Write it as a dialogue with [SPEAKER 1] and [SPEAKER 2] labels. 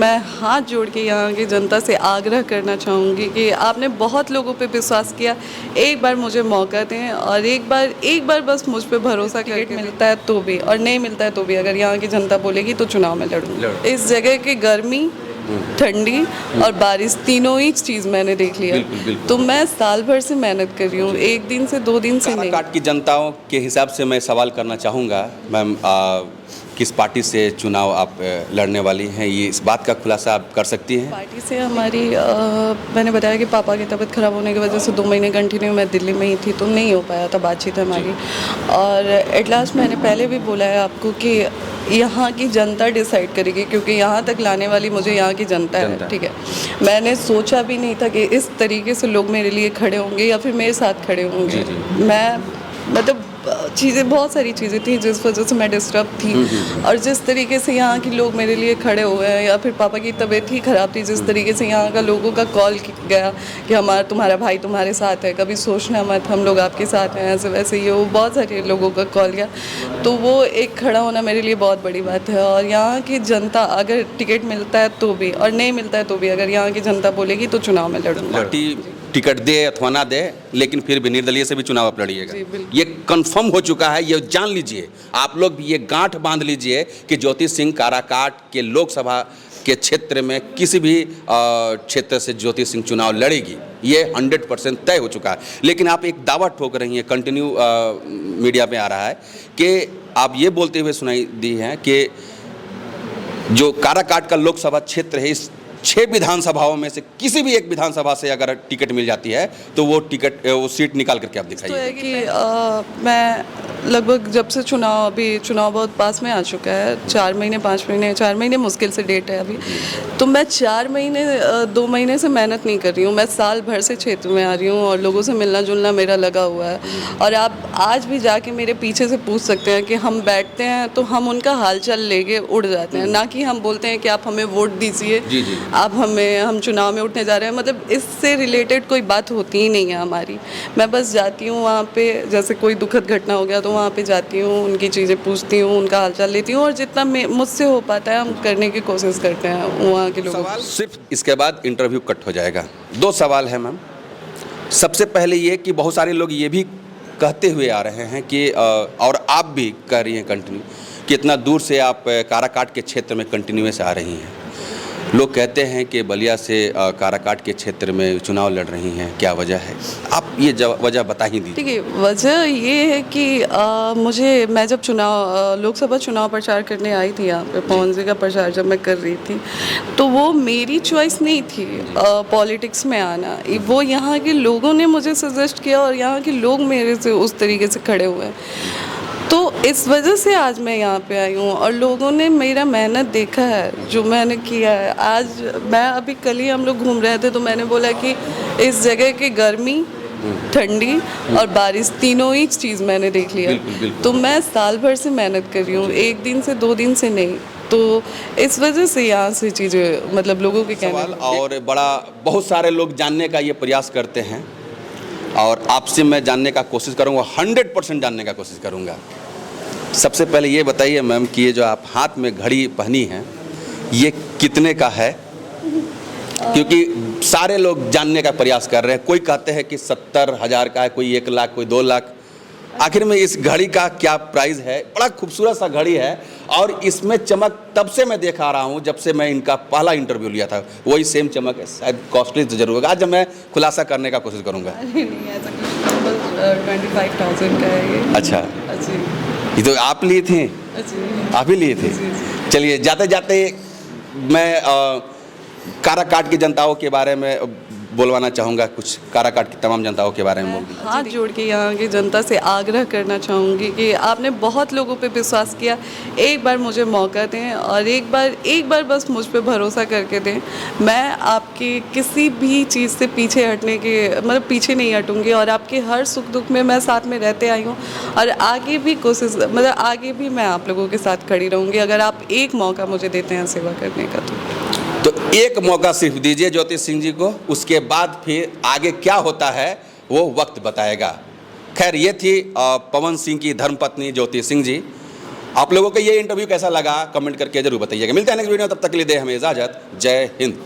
[SPEAKER 1] मैं हाथ जोड़ के यहाँ की जनता से आग्रह करना चाहूँगी कि आपने बहुत लोगों पे विश्वास किया, एक बार मुझे मौका दें और एक बार बस मुझ पे भरोसा करके मिलता है तो भी और नहीं मिलता है तो भी अगर यहाँ की जनता बोलेगी तो चुनाव में लड़ूंगी। इस जगह की गर्मी, ठंडी और बारिश तीनों ही चीज़ मैंने देख लिया।
[SPEAKER 2] बिल्कुल।
[SPEAKER 1] तो मैं साल भर से मेहनत कर रही हूँ, एक दिन से 2 दिन से नहीं।
[SPEAKER 2] काराकाट की जनताओं के हिसाब से मैं सवाल करना चाहूँगा मैम, किस पार्टी से चुनाव आप लड़ने वाली हैं, ये इस बात का खुलासा आप कर सकती हैं?
[SPEAKER 1] पार्टी से हमारी मैंने बताया कि पापा की तबीयत ख़राब होने की वजह से 2 महीने कंटिन्यू मैं दिल्ली में ही थी तो नहीं हो पाया था बातचीत हमारी। और एट लास्ट मैंने पहले भी बोला है आपको कि यहाँ की जनता डिसाइड करेगी, क्योंकि यहाँ तक लाने वाली मुझे यहाँ की जनता है। ठीक है, मैंने सोचा भी नहीं था कि इस तरीके से लोग मेरे लिए खड़े होंगे या फिर मेरे साथ खड़े होंगे। मैं मतलब चीज़ें, बहुत सारी चीज़ें थी जिस वजह से मैं डिस्टर्ब थी, और जिस तरीके से यहाँ के लोग मेरे लिए खड़े हुए हैं, या फिर पापा की तबीयत ही ख़राब थी, जिस तरीके से यहाँ का लोगों का कॉल गया कि तुम्हारा भाई तुम्हारे साथ है, कभी सोचना मत, हम लोग आपके साथ हैं, ऐसे वैसे ये वो बहुत सारे लोगों का कॉल गया। तो वो एक खड़ा होना मेरे लिए बहुत बड़ी बात है। और यहाँ की जनता अगर टिकट मिलता है तो भी और नहीं मिलता है तो भी अगर यहाँ की जनता बोलेगी तो चुनाव में लड़ूंगी।
[SPEAKER 2] टिकट दे अथवा ना दे, लेकिन फिर भी निर्दलीय से भी चुनाव आप लड़िएगा, ये कंफर्म हो चुका है। ये जान लीजिए, आप लोग भी ये गांठ बांध लीजिए कि ज्योति सिंह काराकाट के लोकसभा के क्षेत्र में किसी भी क्षेत्र से ज्योति सिंह चुनाव लड़ेगी, ये 100% तय हो चुका है। लेकिन आप एक दावा ठोक रही हैं, कंटिन्यू मीडिया में आ रहा है कि आप ये बोलते हुए सुनाई दी हैं कि जो काराकाट का लोकसभा क्षेत्र है, इस 6 विधानसभाओं में से किसी भी एक विधानसभा से अगर टिकट मिल जाती है तो वो सीट निकाल करके आप दिखाइए।
[SPEAKER 1] तो है कि मैं लगभग जब से चुनाव बहुत पास में आ चुका है, 4 महीने 5 महीने 4 महीने मुश्किल से डेट है अभी, तो मैं 4 महीने 2 महीने से मेहनत नहीं कर रही हूँ। मैं साल भर से क्षेत्र में आ रही हूँ और लोगों से मिलना जुलना मेरा लगा हुआ है। और आप आज भी जाके मेरे पीछे से पूछ सकते हैं कि हम बैठते हैं तो हम उनका हालचाल लेके उड़ जाते हैं, ना कि हम बोलते हैं कि आप हमें वोट दीजिए, आप हम चुनाव में उठने जा रहे हैं। मतलब इससे रिलेटेड कोई बात होती ही नहीं है हमारी। मैं बस जाती हूँ वहाँ पे, जैसे कोई दुखद घटना हो गया तो वहाँ पे जाती हूँ, उनकी चीज़ें पूछती हूँ, उनका हालचाल लेती हूँ, और जितना मुझसे हो पाता है हम करने की कोशिश करते हैं वहाँ के लोगों को।
[SPEAKER 2] सिर्फ इसके बाद इंटरव्यू कट हो जाएगा। 2 सवाल है मैम। सबसे पहले ये कि बहुत सारे लोग ये भी कहते हुए आ रहे हैं कि और आप भी कह रही हैं कंटिन्यू कि इतना दूर से आप काराकाट के क्षेत्र में कंटिन्यूस आ रही हैं। लोग कहते हैं कि बलिया से काराकाट के क्षेत्र में चुनाव लड़ रही हैं, क्या वजह है? आप ये वजह बता ही दीजिए।
[SPEAKER 1] ठीक है, वजह ये है कि मैं जब लोकसभा चुनाव प्रचार करने आई थी यहाँ पे, पवन जी का प्रचार जब मैं कर रही थी, तो वो मेरी चॉइस नहीं थी पॉलिटिक्स में आना। वो यहाँ के लोगों ने मुझे सजेस्ट किया और यहाँ के लोग मेरे से उस तरीके से खड़े हुए हैं, तो इस वजह से आज मैं यहाँ पे आई हूँ। और लोगों ने मेरा मेहनत देखा है, जो मैंने किया है। आज मैं अभी कल ही हम लोग घूम रहे थे तो मैंने बोला कि इस जगह की गर्मी, ठंडी और बारिश तीनों ही चीज़ मैंने देख लिया। तो मैं साल भर से मेहनत कर रही हूँ, एक दिन से 2 दिन से नहीं। तो इस वजह से यहाँ से चीज़ें, मतलब लोगों के कहने
[SPEAKER 2] और बहुत सारे लोग जानने का ये प्रयास करते हैं, और आपसे मैं जानने का कोशिश करूँगा, 100% जानने का कोशिश करूँगा। सबसे पहले ये बताइए मैम कि ये जो आप हाथ में घड़ी पहनी हैं, ये कितने का है? क्योंकि सारे लोग जानने का प्रयास कर रहे हैं। कोई कहते हैं कि 70,000 का है, कोई 1 लाख, कोई 2 लाख। आखिर में इस घड़ी का क्या प्राइस है? बड़ा खूबसूरत सा घड़ी है, और इसमें चमक तब से मैं देखा रहा हूँ जब से मैं इनका पहला इंटरव्यू लिया था, वही सेम चमक है। शायद कॉस्टली तो जरूर होगा, आज मैं खुलासा करने का कोशिश करूँगा।
[SPEAKER 1] 25,000 का है ये।
[SPEAKER 2] अच्छा, ये तो आप लिए थे? आप ही लिए थे? चलिए, जाते जाते मैं काराकाट की जनताओं के बारे में बोलवाना चाहूँगा, कुछ काराकाट की तमाम जनताओं के बारे में बोल।
[SPEAKER 1] हाथ जोड़ के यहाँ की जनता से आग्रह करना चाहूँगी कि आपने बहुत लोगों पे विश्वास किया, एक बार मुझे मौका दें और एक बार बस मुझ पे भरोसा करके दें। मैं आपकी किसी भी चीज़ से पीछे हटने के पीछे नहीं हटूँगी, और आपके हर सुख दुख में मैं साथ में रहते आई हूँ, और आगे भी आगे भी मैं आप लोगों के साथ खड़ी रहूँगी अगर आप एक मौका मुझे देते हैं सेवा करने का।
[SPEAKER 2] तो एक मौका सिर्फ दीजिए ज्योति सिंह जी को, उसके बाद फिर आगे क्या होता है वो वक्त बताएगा। खैर, ये थी पवन सिंह की धर्मपत्नी ज्योति सिंह जी। आप लोगों को ये इंटरव्यू कैसा लगा कमेंट करके जरूर बताइएगा। मिलते हैं नेक्स्ट वीडियो में, तब तक के लिए दे हमें इजाज़त। जय हिंद।